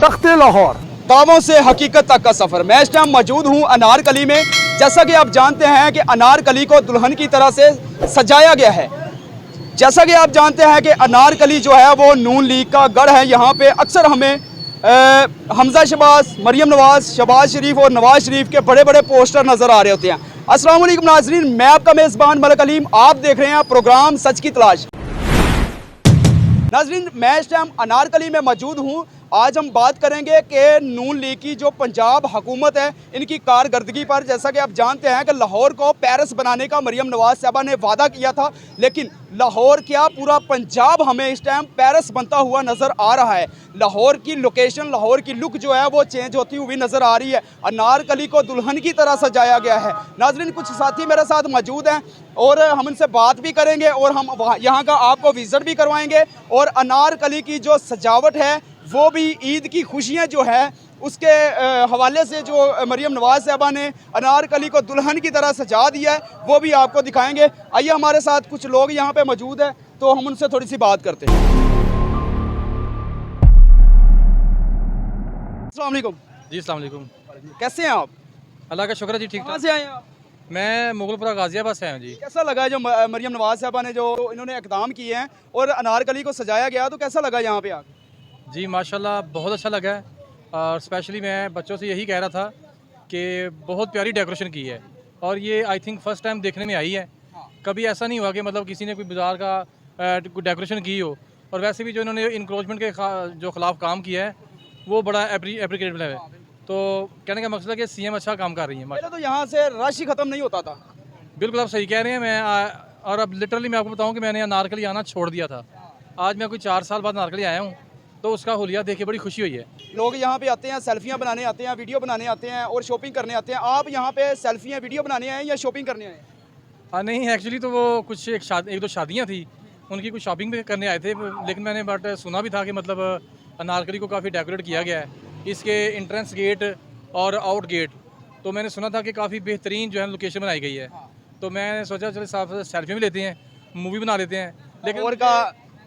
तख्ते लाहौर, दावों से हकीकत तक का सफ़र। मैं इस टाइम मौजूद हूँ अनारकली में। जैसा कि आप जानते हैं कि अनारकली को दुल्हन की तरह से सजाया गया है। जैसा कि आप जानते हैं कि अनारकली जो है वो नून लीग का गढ़ है। यहाँ पे अक्सर हमें हमजा शहबाज, मरियम नवाज़, शहबाज शरीफ और नवाज़ शरीफ के बड़े बड़े पोस्टर नज़र आ रहे होते हैं। अस्सलाम वालेकुम नाज़रीन, मैं आपका मेज़बान मलक अलीम, आप देख रहे हैं प्रोग्राम सच की तलाश। नाज़रीन, मैं इस टाइम अनारकली में मौजूद हूँ। आज हम बात करेंगे कि नून लीग की जो पंजाब हुकूमत है इनकी कारकर्दगी पर। जैसा कि आप जानते हैं कि लाहौर को पेरिस बनाने का मरियम नवाज़ साहबा ने वादा किया था, लेकिन लाहौर क्या पूरा पंजाब हमें इस टाइम पेरिस बनता हुआ नज़र आ रहा है। लाहौर की लोकेशन, लाहौर की लुक जो है वो चेंज होती हुई नज़र आ रही है। अनारकली को दुल्हन की तरह सजाया गया है। नाज़रीन, कुछ साथी मेरे साथ मौजूद हैं और हम इनसे बात भी करेंगे और हम यहाँ का आपको विज़िट भी करवाएंगे। और अनारकली की जो सजावट है वो भी ईद की खुशियाँ जो है उसके हवाले से जो मरियम नवाज़ साहबा ने अनारकली को दुल्हन की तरह सजा दिया है वो भी आपको दिखाएंगे। आइए, हमारे साथ कुछ लोग यहाँ पे मौजूद हैं तो हम उनसे थोड़ी सी बात करते हैं। अस्सलाम वालेकुम जी, अस्सलाम वालेकुम। कैसे हैं आप? अल्लाह का शुक्र है जी, ठीक कहाँ ठाक। से आए हैं आप? मैं मुगलपुरा गाजियाबाद से आया हूँ जी। कैसा लगा जो मरियम नवाज़ साहबा ने जो इन्होंने इक़दाम किए हैं और अनारकली को सजाया गया, तो कैसा लगा यहाँ पे आके? जी माशाल्लाह बहुत अच्छा लगा है। और स्पेशली मैं बच्चों से यही कह रहा था कि बहुत प्यारी डेकोरेशन की है और ये आई थिंक फ़र्स्ट टाइम देखने में आई है। कभी ऐसा नहीं हुआ कि मतलब किसी ने कोई बाज़ार का डेकोरेशन की हो। और वैसे भी जो इन्होंने इंक्रोचमेंट के जो ख़िलाफ़ काम किया है वो बड़ा एप्रिकेटेबल है। तो कहने का मकसद है कि सीएम अच्छा काम कर रही है। पहले तो यहाँ से रश ही ख़त्म नहीं होता था। बिल्कुल आप सही कह रहे हैं। और अब लिटरली मैं आपको बताऊं कि मैंने अनारकली आना छोड़ दिया था। आज मैं कोई 4 साल बाद अनारकली आया हूं तो उसका हुलिया देख के बड़ी खुशी हुई है। लोग यहाँ पे आते हैं, सेल्फियाँ बनाने आते हैं, वीडियो बनाने आते हैं और शॉपिंग करने आते हैं। आप यहाँ पे सेल्फियाँ वीडियो बनाने आए हैं या शॉपिंग करने आए हैं? हाँ नहीं, एक्चुअली तो वो कुछ एक दो शादियाँ थी, उनकी कुछ शॉपिंग भी करने आए थे। लेकिन मैंने बट सुना भी था कि मतलब अनारकली को काफ़ी डेकोरेट किया गया है, इसके इंट्रेंस गेट और आउट गेट। तो मैंने सुना था कि काफ़ी बेहतरीन जो है लोकेशन बनाई गई है। तो मैंने सोचा चलो साथ सेल्फी भी लेते हैं, मूवी बना लेते हैं। लेकिन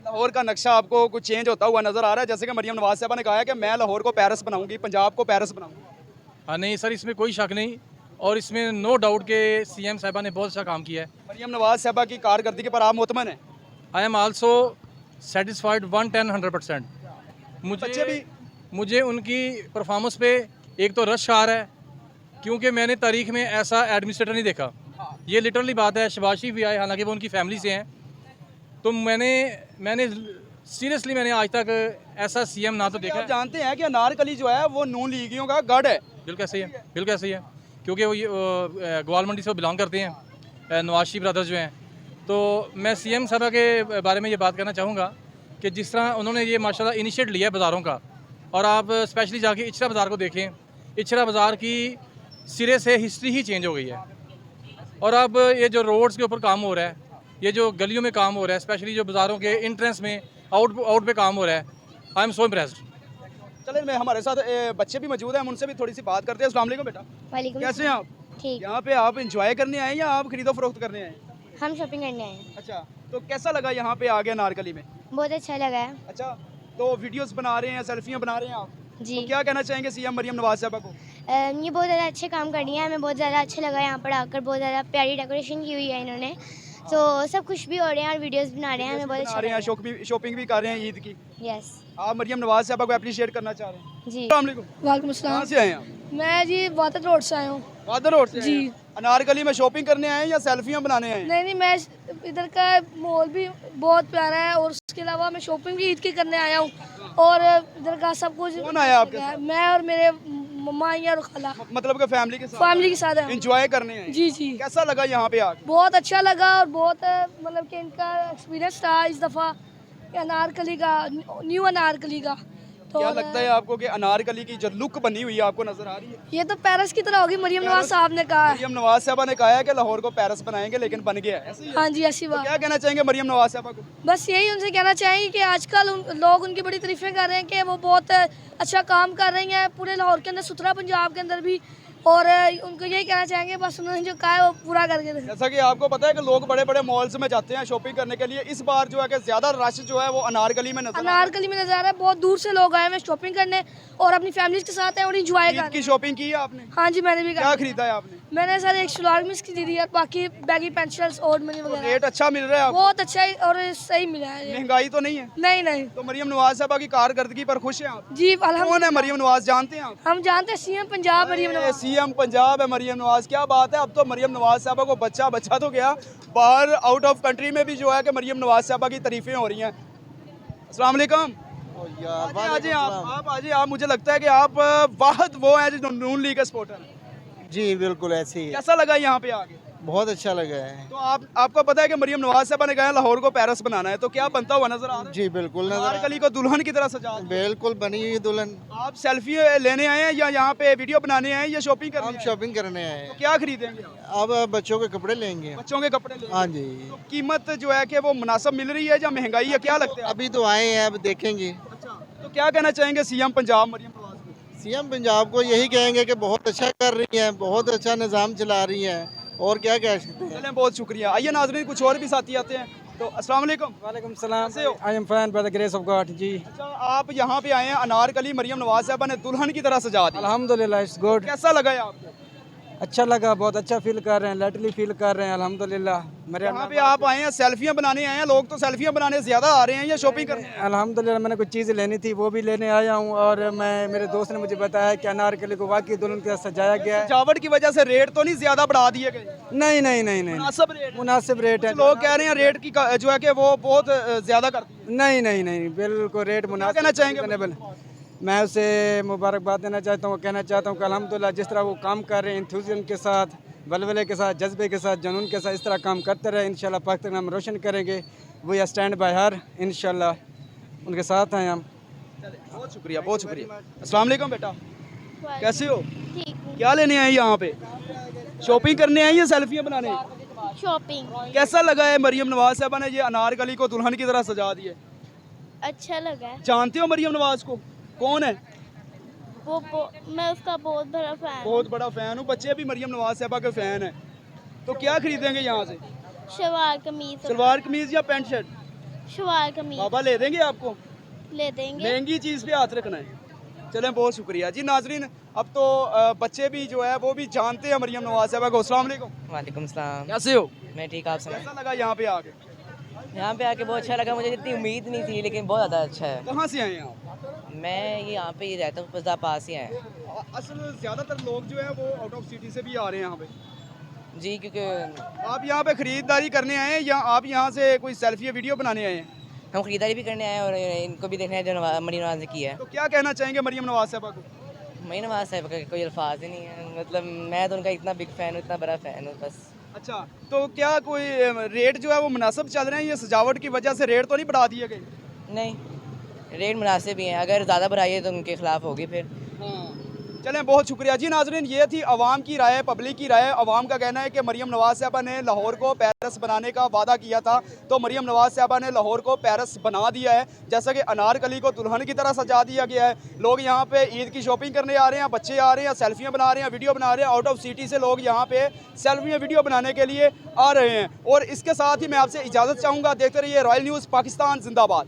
लाहौर का नक्शा आपको कुछ चेंज होता हुआ नज़र आ रहा है, जैसे कि मरियम नवाज़ साहबा ने कहा है कि मैं लाहौर को पेरिस बनाऊंगी, पंजाब को पेरिस बनाऊंगी। हाँ नहीं सर, इसमें कोई शक नहीं और इसमें नो डाउट के सीएम साहबा ने बहुत अच्छा काम किया है। मरियम नवाज़ साहबा की कारकर्दगी पर आप मुतमन हैं? I am also satisfied 110-100%। मुझे उनकी परफॉर्मेंस पे एक तो रश आ रहा है क्योंकि मैंने तारीख में ऐसा एडमिनिस्ट्रेटर नहीं देखा। ये लिटरली बात है। शहबाज शरीफ भी आए, हालांकि वो उनकी फैमिली से हैं। तो मैंने सीरियसली मैंने आज तक ऐसा सीएम ना तो देखा। आप जानते हैं कि अनारकली जो है वो नून लीगियों का गढ़ है। बिल्कुल ऐसे ही है, बिल्कुल ऐसे ही है क्योंकि वो ग्वाल मंडी से बिलोंग करते हैं, नवाज शरीफ ब्रदर्स जो हैं। तो मैं सीएम साहबा के बारे में ये बात करना चाहूँगा कि जिस तरह उन्होंने ये माशाल्लाह इनिशिएट लिया है बाज़ारों का। और आप स्पेशली जाके इचरा बाज़ार को देखें, इचरा बाज़ार की सिरे से हिस्ट्री ही चेंज हो गई है। और अब ये जो रोड्स के ऊपर काम हो रहा है, ये जो गलियों में काम हो रहा है, स्पेशली जो बाज़ारों के इंट्रेंस में आउट पे काम हो रहा है, आई एम सो इम्प्रेस्ड। चले, मैं हमारे साथ बच्चे भी मौजूद हैं, हम उनसे भी थोड़ी सी बात करते हैं। अस्सलाम वालेकुम बेटा। वालेकुम कैसे हैं आप? ठीक। यहाँ पे आप इंजॉय करने आए हैं या आप खरीदो फरोख्त करने आए हैं? हम शॉपिंग करने आए हैं। अच्छा, तो कैसा लगा यहाँ पे आ गया अनारकली में? बहुत अच्छा लगा है अच्छा, तो वीडियोस बना रहे हैं, सेल्फियाँ बना रहे हैं आप, जी। तो क्या कहना चाहेंगे सीएम मरियम नवाज़ साहबा को? ये बहुत ज़्यादा अच्छे काम कर रही है, हमें बहुत ज़्यादा अच्छा लगा यहाँ पर आकर। बहुत ज़्यादा प्यारी डेकोरेशन की हुई है इन्होंने, तो सब खुश भी हो रहे हैं और वीडियोस बना रहे हैं। हमें बहुत अच्छा रहे हैं, लगा। शॉपिंग भी कर रहे हैं ईद की। यस आप मरियम नवाज़ साहबा को अप्रिशिएट करना चाह रहे हैं? जी। अस्सलाम वालेकुम। वालेकुम कहाँ अस्सलाम। से आए हैं आप? मैं जी वाटर रोड से आया हूँ। वादर रोड से? जी। अनारकली में शॉपिंग करने आए हैं या सेल्फियाँ बनाने आए हैं? नहीं, मैं इधर का माहौल भी बहुत प्यारा है और उसके अलावा मैं शॉपिंग भी ईद की करने आया हूँ। और इधर का सब कुछ कौन आया आपके साथ? मैं और मेरे मम्मा आई और खाला, मतलब कि फैमिली के साथ? फैमिली के साथ है। एंजॉय करने आए? जी जी, कैसा लगा यहाँ पे आके? बहुत अच्छा लगा और बहुत मतलब कि इनका एक्सपीरियंस था इस दफ़ा अनारकली का, न्यू अनारकली का। तो क्या लगता है आपको कि अनारकली की जो लुक बनी हुई है आपको नजर आ रही है? ये तो पेरिस की तरह होगी, मरियम नवाज साहब ने कहा है। मरियम नवाज साहबा ने कहा है कि लाहौर को पेरिस बनाएंगे, लेकिन बन गया है। ऐसे ही है? हाँ जी, ऐसी तो बात। क्या कहना चाहेंगे मरियम नवाज साहबा को? बस यही उनसे कहना चाहेंगे कि आजकल लोग उनकी बड़ी तारीफें कर रहे हैं कि वो बहुत अच्छा काम कर रही हैं। पूरे लाहौर के अंदर, सुथरा पंजाब के अंदर भी और उनको यही कहना चाहेंगे बस उन्होंने जो कहा है वो पूरा करके दें। जैसा कि आपको पता है कि लोग बड़े बड़े मॉल्स में जाते हैं शॉपिंग करने के लिए, इस बार जो है कि ज़्यादा रश जो है वो अनारकली में नजर आ रहा है। अनारकली में नज़र आ रहा है, बहुत दूर से लोग आए हैं शॉपिंग करने और अपनी फैमिलीज के साथ हैं और इंजॉय ईद कर की शॉपिंग की है आपने? हाँ जी मैंने भी क्या कहा। खरीदा है आपने? मैंने सर एक सलवार कमीज की दी है, बाकी बैगी पैंट शर्ट्स और मनी वगैरह रेट अच्छा मिल रहा है आपको? बहुत अच्छा है और सही मिला है ये। महंगाई तो नहीं है? नहीं नहीं तो मरियम नवाज साहबा की कारकर्दगी पर खुश हैं आप? जी कौन है मरियम नवाज, जानते हैं आप? हम जानते हैं सीएम पंजाब मरियम नवाज। सीएम पंजाब है मरियम नवाज, क्या बात है। अब तो मरियम नवाज साहबा को बच्चा बच्चा तो गया, बाहर आउट ऑफ कंट्री में भी जो है कि मरियम नवाज साहबा की तारीफें हो रही हैं। अस्सलाम वालेकुम। आजिए आप आजिए आप, मुझे लगता है कि आप वाहद वो हैं जो नून लीग के सपोर्टर हैं। जी बिल्कुल ऐसे ही है। कैसा लगा यहाँ पे आके? बहुत अच्छा लगा है। तो आपको पता है कि मरियम नवाज साहबा ने कहा लाहौर को पेरिस बनाना है, तो क्या बनता हुआ नजर आ रहा है? जी बिल्कुल नजर अनारकली को दुल्हन की तरह सजा दिया। बिल्कुल बनी हुई दुल्हन। आप सेल्फी लेने आए हैं या यहाँ पे वीडियो बनाने आए हैं या शॉपिंग करने हम आए हैं? शॉपिंग करने आए तो हैं। क्या खरीदेंगे आप? अब बच्चों के कपड़े लेंगे। बच्चों के कपड़े लेंगे। हाँ जी। तो कीमत जो है कि वो मुनासिब मिल रही है या महंगाई है, क्या लगता है? अभी तो आए हैं, अब देखेंगे। अच्छा, तो क्या कहना चाहेंगे सीएम पंजाब मरियम नवाज को? सीएम पंजाब को यही कहेंगे कि बहुत अच्छा कर रही हैं, बहुत अच्छा निज़ाम चला रही हैं, और क्या कह सकते हैं। चलें, बहुत शुक्रिया। आइए नाज़रीन, कुछ और भी साथी आते हैं। तो अस्सलाम वालेकुम। वालेकुम सलाम। कैसे हो? I am fine by the grace of God. जी अच्छा, आप यहाँ पे आए हैं, अनारकली मरियम नवाज साहबा ने दुल्हन की तरह सजा दी, अल्हम्दुलिल्लाह इट्स गुड। कैसा लगा है आपको? अच्छा लगा, बहुत अच्छा फील कर रहे हैं, लेटली फील कर रहे हैं अल्हम्दुलिल्लाह। मेरे यहाँ पे आप आए हैं, सेल्फियाँ बनाने आए हैं, लोग तो सेल्फियाँ बनाने ज़्यादा आ रहे हैं या शॉपिंग करने? अल्हम्दुलिल्लाह मैंने कुछ चीज़ें लेनी थी वो भी लेने आया हूँ, और मैं मेरे दोस्त ने मुझे बताया कि अनारकली को वाकई दुल्हन के साथ सजाया गया है। सजावट की वजह से रेट तो नहीं ज़्यादा बढ़ा दिए गए? नहीं नहीं नहीं नहीं, मुनासिब रेट? मुनासिब रेट है। कुछ लोग कह रहे हैं रेट की जो है कि वो बहुत ज़्यादा करती है। नहीं नहीं नहीं, बिल्कुल रेट मुनासिब। कहना चाहेंगे? reasonable। मैं उसे मुबारकबाद देना चाहता हूँ, कहना चाहता हूँ कि अल्हम्दुलिल्लाह जिस तरह वो काम कर रहे हैं इंथुजियम के साथ, बलबले के साथ, जज्बे के साथ, जुनून के साथ, इस तरह काम करते रहे। इंशाल्लाह पाकिस्तान हम रोशन करेंगे। वी स्टैंड बाय हर, इंशाल्लाह उनके साथ हैं हम। बहुत शुक्रिया, बहुत शुक्रिया। अस्सलाम वालेकुम बेटा, कैसे हो? ठीक हूँ। क्या लेने आए यहाँ पे? शॉपिंग करने आए या सेल्फियाँ बनाने? शॉपिंग कैसा लगा है मरियम नवाज साहबा ने ये अनारकली को दुल्हन की तरह सजा दी है? अच्छा लगा है। जानते हो मरियम नवाज को? कौन है? मैं उसका बहुत बड़ा फैन बहुत बड़ा फैन हूँ, बच्चे भी मरियम नवाज साहबा के फैन हैं। तो क्या खरीदेंगे यहाँ से? शलवार कमीज सलवार कमीज या पैंट शर्ट? शलवार कमीज बाबा ले देंगे आपको? ले देंगे। महंगी चीज़ पे हाथ रखना है। चलें, बहुत शुक्रिया जी। नाजरीन, अब तो बच्चे भी जो है वो भी जानते हैं मरियम नवाज साहबा को। अस्सलाम वालेकुम। वालेकुम सलाम। कैसे हो? मैं ठीक, आप सुनाएं। कैसा लगा यहाँ पे आके? यहाँ पे आके बहुत अच्छा लगा, मुझे इतनी उम्मीद नहीं थी लेकिन बहुत ज़्यादा अच्छा है। कहाँ से आए हैं आप? मैं ये यहाँ पे ही रहता हूँ, फजा पास ही आए। असल ज़्यादातर लोग जो है वो आउट ऑफ सिटी से भी आ रहे हैं यहाँ पे। जी क्योंकि आप यहाँ पे खरीदारी करने आए हैं या आप यहाँ से कोई सेल्फी या वीडियो बनाने आए हैं? हम खरीदारी भी करने आए हैं और इनको भी देखना है जो मरीम नवाज ने की है। तो क्या कहना चाहेंगे मरियम नवाज साहबा को? मरीम नवाज साहब का कोई अल्फाज ही नहीं है, मतलब मैं तो उनका इतना बिग फ़ैन हूँ, इतना बड़ा फ़ैन हूँ बस। अच्छा, तो क्या कोई रेट जो है वो मुनासिब चल रहे हैं या सजावट की वजह से रेट तो नहीं बढ़ा दिए गए? नहीं, रेट मुनासिब ही है, अगर ज़्यादा बढ़ाइए तो उनके खिलाफ होगी फिर। हाँ, चलें, बहुत शुक्रिया जी। नाजरीन, ये थी आवाम की राय, पब्लिक की राय। आवाम का कहना है कि मरियम नवाज साहबा ने लाहौर को पेरिस बनाने का वादा किया था, तो मरियम नवाज साहबा ने लाहौर को पेरिस बना दिया है। जैसा कि अनारकली को दुल्हन की तरह सजा दिया गया है। लोग यहाँ पे ईद की शॉपिंग करने आ रहे हैं, बच्चे आ रहे हैं, सेल्फियाँ बना रहे हैं, वीडियो बना रहे हैं। आउट ऑफ सिटी से लोग यहाँ पे सेल्फियाँ वीडियो बनाने के लिए आ रहे हैं। और इसके साथ ही मैं आपसे इजाज़त चाहूँगा। देखते रहिए रॉयल न्यूज़ पाकिस्तान जिंदाबाद।